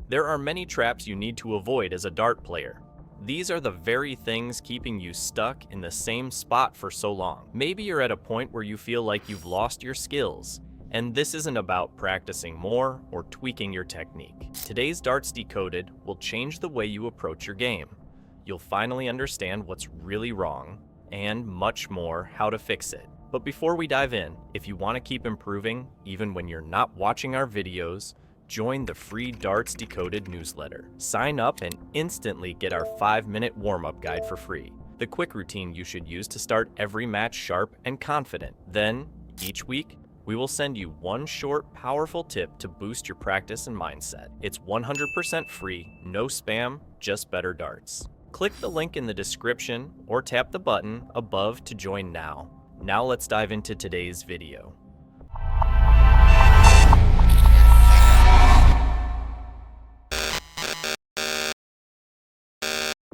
There are many traps you need to avoid as a dart player. These are the very things keeping you stuck in the same spot for so long. Maybe you're at a point where you feel like you've lost your skills, and this isn't about practicing more or tweaking your technique. Today's Darts Decoded will change the way you approach your game. You'll finally understand what's really wrong, and much more, how to fix it. But before we dive in, if you want to keep improving, even when you're not watching our videos, join the free Darts Decoded newsletter. Sign up and instantly get our 5-minute warm-up guide for free. The quick routine you should use to start every match sharp and confident. Then, each week, we will send you one short, powerful tip to boost your practice and mindset. It's 100% free, no spam, just better darts. Click the link in the description or tap the button above to join now. Now let's dive into today's video.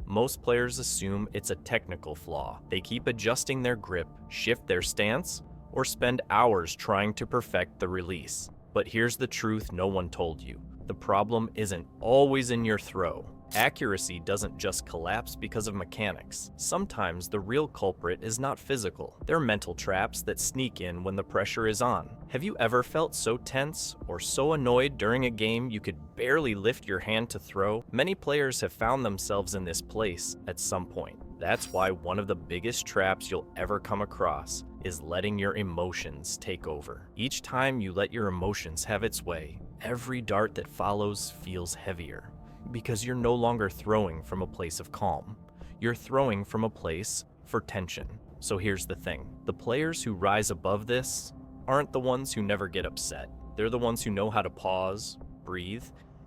Most players assume it's a technical flaw. They keep adjusting their grip, shift their stance, or spend hours trying to perfect the release. But here's the truth no one told you. The problem isn't always in your throw. Accuracy doesn't just collapse because of mechanics. Sometimes the real culprit is not physical. They're mental traps that sneak in when the pressure is on. Have you ever felt so tense or so annoyed during a game you could barely lift your hand to throw? Many players have found themselves in this place at some point. That's why one of the biggest traps you'll ever come across is letting your emotions take over. Each time you let your emotions have its way, every dart that follows feels heavier. Because you're no longer throwing from a place of calm. You're throwing from a place for tension. So here's the thing. The players who rise above this aren't the ones who never get upset. They're the ones who know how to pause, breathe,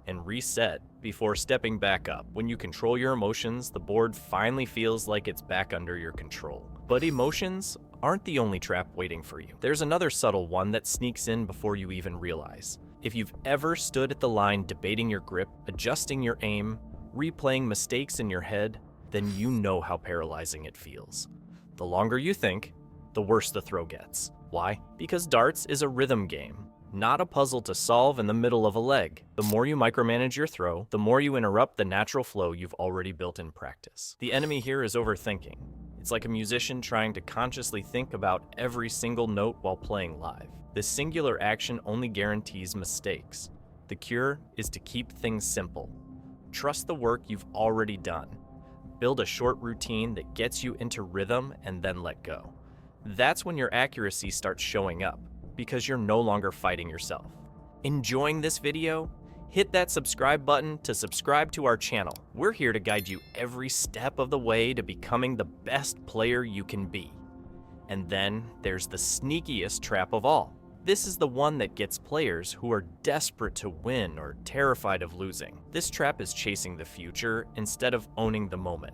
and reset before stepping back up. When you control your emotions, the board finally feels like it's back under your control. But emotions aren't the only trap waiting for you. There's another subtle one that sneaks in before you even realize. If you've ever stood at the line debating your grip, adjusting your aim, replaying mistakes in your head, then you know how paralyzing it feels. The longer you think, the worse the throw gets. Why? Because darts is a rhythm game, not a puzzle to solve in the middle of a leg. The more you micromanage your throw, the more you interrupt the natural flow you've already built in practice. The enemy here is overthinking. It's like a musician trying to consciously think about every single note while playing live. This singular action only guarantees mistakes. The cure is to keep things simple. Trust the work you've already done. Build a short routine that gets you into rhythm and then let go. That's when your accuracy starts showing up, because you're no longer fighting yourself. Enjoying this video? Hit that subscribe button to subscribe to our channel. We're here to guide you every step of the way to becoming the best player you can be. And then there's the sneakiest trap of all. This is the one that gets players who are desperate to win or terrified of losing. This trap is chasing the future instead of owning the moment.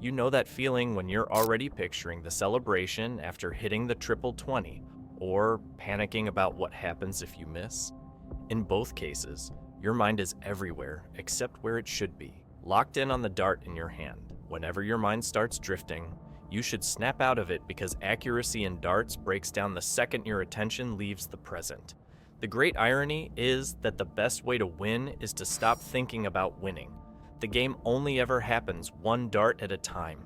You know that feeling when you're already picturing the celebration after hitting the triple 20, or panicking about what happens if you miss? In both cases, your mind is everywhere except where it should be, locked in on the dart in your hand. Whenever your mind starts drifting, you should snap out of it, because accuracy in darts breaks down the second your attention leaves the present. The great irony is that the best way to win is to stop thinking about winning. The game only ever happens one dart at a time.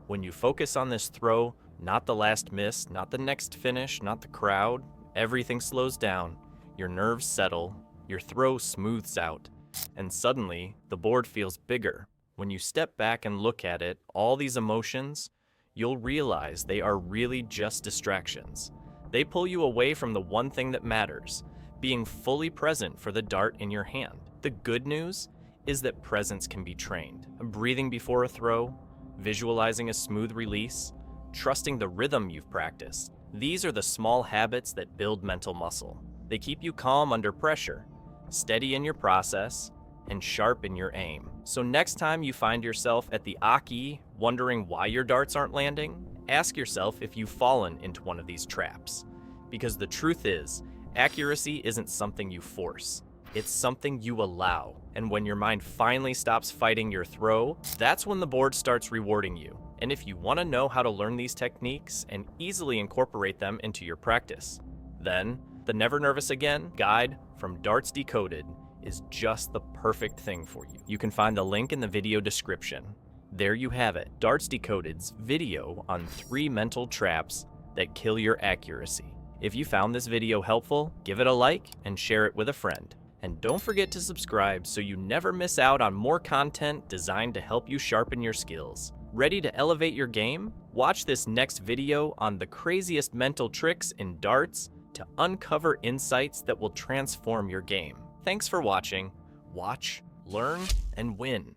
When you focus on this throw, not the last miss, not the next finish, not the crowd, everything slows down, your nerves settle, your throw smooths out, and suddenly the board feels bigger. When you step back and look at it, all these emotions, you'll realize they are really just distractions. They pull you away from the one thing that matters, being fully present for the dart in your hand. The good news is that presence can be trained. Breathing before a throw, visualizing a smooth release, trusting the rhythm you've practiced. These are the small habits that build mental muscle. They keep you calm under pressure, steady in your process, and sharp in your aim. So next time you find yourself at the 𝗂𝘂𝘀𝗀𝘀 wondering why your darts aren't landing, ask yourself if you've fallen into one of these traps. Because the truth is, accuracy isn't something you force. It's something you allow. And when your mind finally stops fighting your throw, that's when the board starts rewarding you. And if you want to know how to learn these techniques and easily incorporate them into your practice, then the Never Nervous Again guide from Darts Decoded is just the perfect thing for you. You can find the link in the video description. There you have it, Darts Decoded's video on 3 mental traps that kill your accuracy. If you found this video helpful, give it a like and share it with a friend. And don't forget to subscribe so you never miss out on more content designed to help you sharpen your skills. Ready to elevate your game? Watch this next video on the craziest mental tricks in darts to uncover insights that will transform your game. Thanks for watching. Watch, learn, and win.